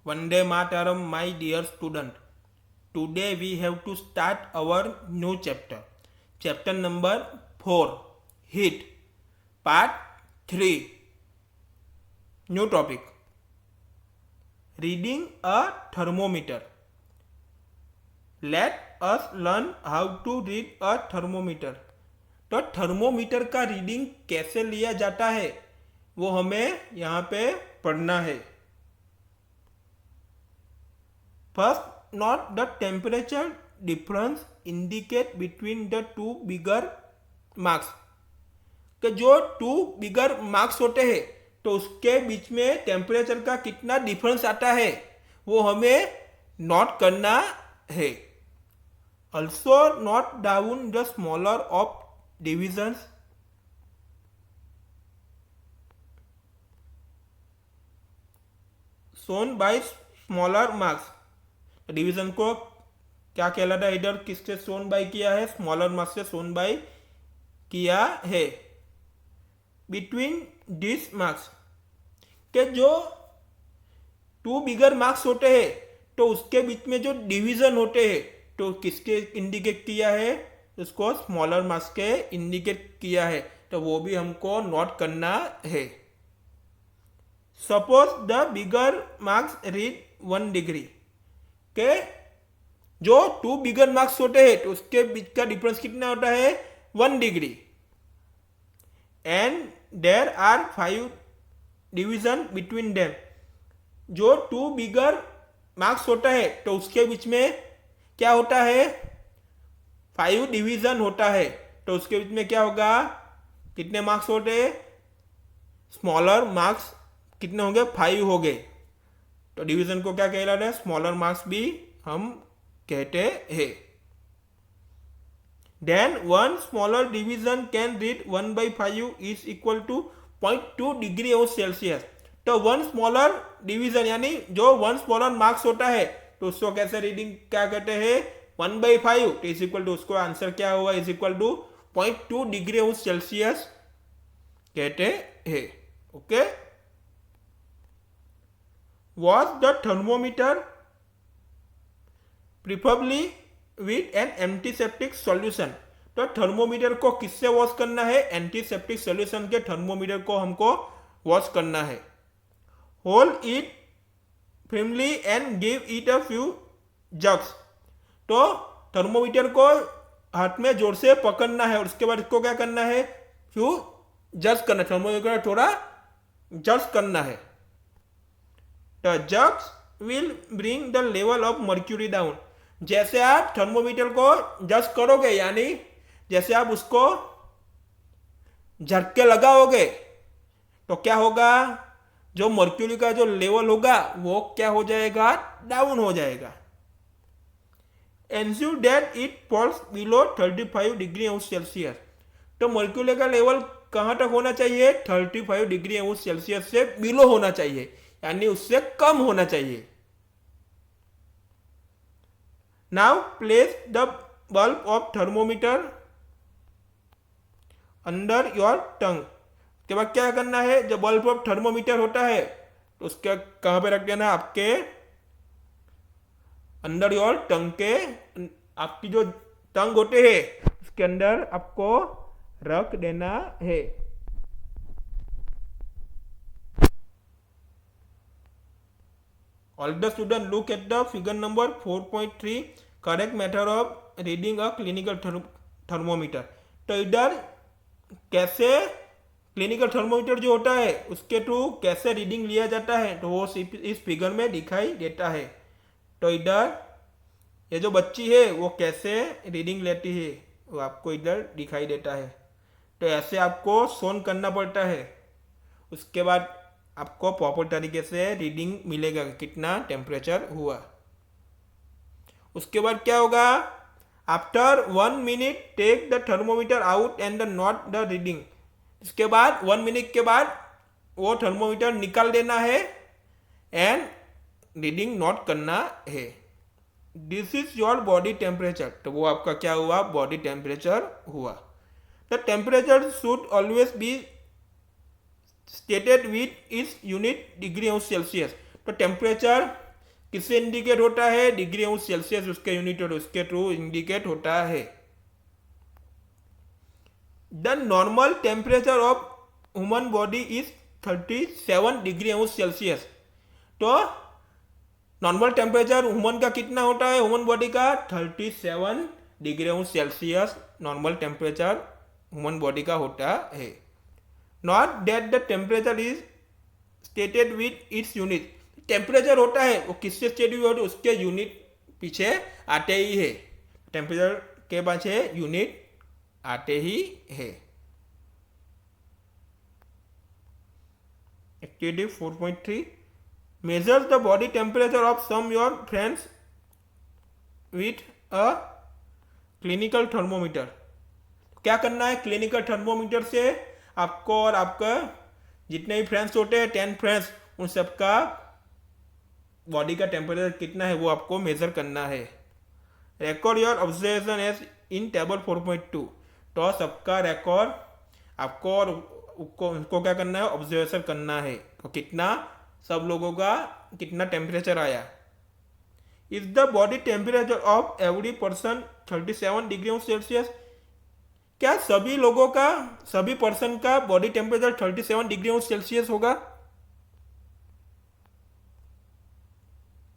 Vande Mataram, my dear student. Today we have to start our new chapter. Chapter number 4, Heat, Part 3. New topic. Reading a thermometer. Let us learn how to read a thermometer. तो thermometer का reading कैसे लिया जाता है वो हमें यहाँ पे पढ़ना है. First, note the temperature difference indicate between the two bigger marks. कि जो टू बिगर मार्क्स होते हैं तो उसके बीच में टेम्परेचर का कितना डिफरेंस आता है वो हमें नोट करना है. Also note down the smaller of divisions. Shown by smaller marks. Division को क्या कहलाता है? इधर किससे शोन बाय किया है? स्मॉलर मार्क्स से शोन बाय किया है. बिटवीन दिस मार्क्स के जो टू बिगर मार्क्स होते हैं तो उसके बीच में जो डिवीजन होते हैं तो किसके इंडिकेट किया है? उसको स्मॉलर मार्क्स के इंडिकेट किया है. तो वो भी हमको नोट करना है. Suppose the bigger marks read 1 degree. के जो टू बिगर मार्क्स होते हैं तो उसके बीच का डिफरेंस कितना होता है? 1 degree. And there are 5 division between them. जो टू बिगर मार्क्स होता है तो उसके बीच में क्या होता है? 5 डिवीजन होता है. तो उसके बीच में क्या होगा? कितने मार्क्स होते हैं? स्मॉलर मार्क्स कितने होंगे? 5 हो गए. तो डिवीजन को क्या कहलाता है? स्मॉलर मार्क्स भी हम कहते हैं. Then one smaller division can read 1/5 is equal to 0.2 degree of Celsius. तो वन स्मॉलर डिवीजन यानी जो वन स्मॉलर मार्क्स होता है तो उसको कैसे रीडिंग क्या कहते हैं? 1/5 तो इज इक्वल टू उसको आंसर क्या होगा? Is equal to 0.2 degree of Celsius कहते हैं. Okay. Wash the thermometer preferably with an antiseptic solution. तो थर्मोमीटर को किससे वॉश करना है? एंटीसेप्टिक सॉल्यूशन के थर्मोमीटर को हमको वॉश करना है. Hold it firmly and give it a few jugs. तो थर्मोमीटर को हाथ में जोर से पकड़ना है और उसके बाद इसको क्या करना है? फ्यू जर्स करना है. थर्मोमीटर थोड़ा जर्स करना है. The jugs will bring the level of mercury down. जैसे आप थर्मोमीटर को जस्ट करोगे यानी जैसे आप उसको झटके लगाओगे तो क्या होगा? जो मर्क्यूरी का जो लेवल होगा वो क्या हो जाएगा? डाउन हो जाएगा. Ensure that it falls below 35 degree of Celsius. तो मर्क्यूरी का लेवल कहां तक होना चाहिए? 35 डिग्री ऑफ सेल्सियस से बिलो होना चाहिए यानी उससे कम होना चाहिए. Now place the bulb of thermometer under your tongue. के बाद क्या करना है? जो बल्ब ऑफ थर्मोमीटर होता है तो उसके कहां पे रख देना? आपके अंडर योर टंग के, आपकी जो टंग होते हैं उसके अंदर आपको रख देना है. All the students look at the figure number 4.3, correct method of reading a clinical thermometer. तो इधर कैसे क्लिनिकल थर्मोमीटर जो होता है उसके थ्रू कैसे रीडिंग लिया जाता है तो वो इस फिगर में दिखाई देता है. तो इधर ये जो बच्ची है वो कैसे रीडिंग लेती है वो आपको इधर दिखाई देता है. तो ऐसे आपको शोन करना पड़ता है. उसके बाद आपको प्रॉपर तरीके से रीडिंग मिलेगा कितना टेम्परेचर हुआ. उसके बाद क्या होगा? After 1 minute take the thermometer out and note the reading. इसके बाद 1 मिनट के बाद वो थर्मोमीटर निकाल देना है एंड रीडिंग नोट करना है. This is your body temperature. तो वो आपका क्या हुआ? बॉडी टेम्परेचर हुआ. The temperature should always be stated with इस यूनिट डिग्री ऑफ सेल्सियस. तो टेम्परेचर किससे इंडिकेट होता है? डिग्री अंश सेल्सियस उसके यूनिट और उसके थ्रू इंडिकेट होता है। The normal temperature of human body is 37 degree अंश सेल्सियस। तो नॉर्मल टेम्परेचर ह्यूमन का कितना होता है? ह्यूमन बॉडी का 37 डिग्री अंश Celsius normal temperature human body का होता है। Not that the temperature is stated with its unit. Temperature होता है वो किससे स्टेटेड होता है? उसके यूनिट पीछे आते ही है। टेम्परेचर के पीछे यूनिट आते ही है। Activity 4.3 measures the body temperature of some your friends with a clinical thermometer। क्या करना है? क्लिनिकल थर्मोमीटर से आपको और आपका जितने भी फ्रेंड्स होते हैं 10 फ्रेंड्स उन सबका बॉडी का टेम्परेचर कितना है वो आपको मेजर करना है। Record your observation as in table 4.2। तो सबका रिकॉर्ड आपको और उनको क्या करना है? ऑब्जर्वेशन करना है। तो कितना सब लोगों का कितना टेम्परेचर आया। Is the body temperature of every person 37 degree Celsius. क्या सभी लोगों का, सभी पर्सन का बॉडी टेम्परेचर 37 डिग्री सेल्सियस होगा?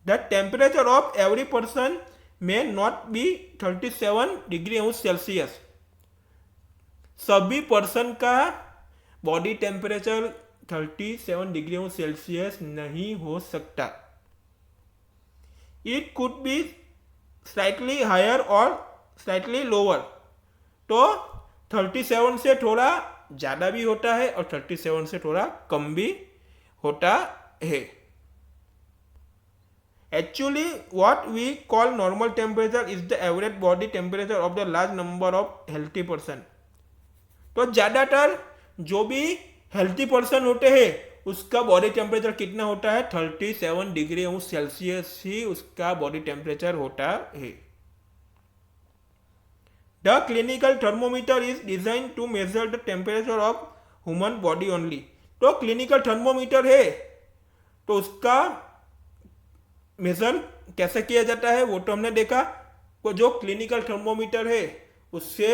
The temperature of every person may not be 37 degree Celsius. सभी पर्सन का बॉडी टेम्परेचर 37 डिग्री सेल्सियस नहीं हो सकता। It could be slightly higher और स्लाइटली लोअर। तो 37 से थोड़ा ज़्यादा भी होता है और 37 से थोड़ा कम भी होता है। Actually what we call normal temperature is the average body temperature of the large number of healthy person. तो ज़्यादातर जो भी हेल्थी पर्सन होते हैं उसका बॉडी टेम्परेचर कितना होता है? 37 डिग्री सेल्सियस ही उसका बॉडी टेम्परेचर होता है। The clinical thermometer is design to measure the temperature of human body only. तो क्लिनिकल थर्मोमीटर है तो उसका मेजर कैसे किया जाता है वो तो हमने देखा। तो जो क्लिनिकल थर्मोमीटर है उससे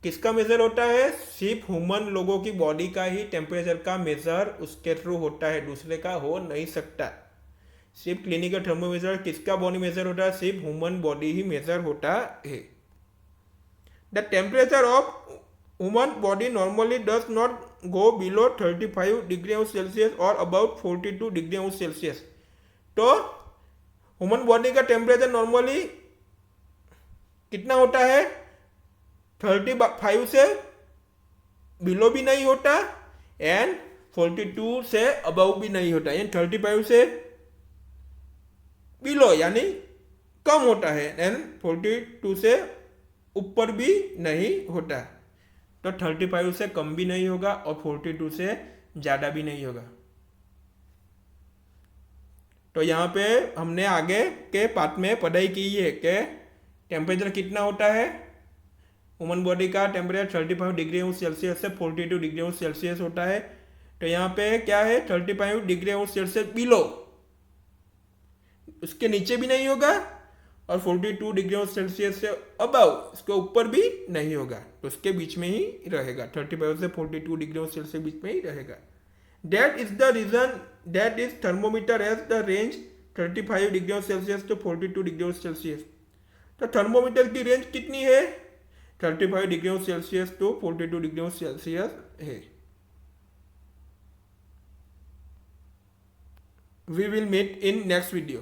किसका मेजर होता है? सिर्फ ह्यूमन लोगों की बॉडी का ही टेम्परेचर का मेजर उसके थ्रू होता है, दूसरे का हो नहीं सकता। सिर्फ क्लिनिकल थर्मोमीटर किसका बॉडी मेजर होता है? सिर्फ ह्यूमन बॉडी ही मेजर होता है। The temperature of human body normally does not go below 35 degree Celsius और अबाउट 42 डिग्री सेल्सियस। तो ह्यूमन बॉडी का टेम्परेचर नॉर्मली कितना होता है? 35 से बिलो भी नहीं होता एंड 42 से अबव भी नहीं होता। यानी 35 से बिलो यानी कम होता है एंड 42 से ऊपर भी नहीं होता। तो 35 से कम भी नहीं होगा और 42 से ज़्यादा भी नहीं होगा। तो यहाँ पे हमने आगे के पार्ट में पढ़ाई की है कि टेम्परेचर कितना होता है। ह्यूमन बॉडी का टेम्परेचर 35 डिग्री सेल्सियस से 42 डिग्री सेल्सियस होता है। तो यहाँ पे क्या है? 35 डिग्री सेल्सियस बिलो, उसके नीचे भी नहीं होगा और 42 डिग्री सेल्सियस से अबव, इसके ऊपर भी नहीं होगा। तो उसके बीच में ही रहेगा, 35 से 42 डिग्री सेल्सियस बीच में ही रहेगा। That is the reason that is thermometer has the range 35 degree Celsius to 42 degree Celsius. तो थर्मोमीटर की रेंज कितनी है? 35 degree Celsius to 42 degree Celsius है। We will meet in next video.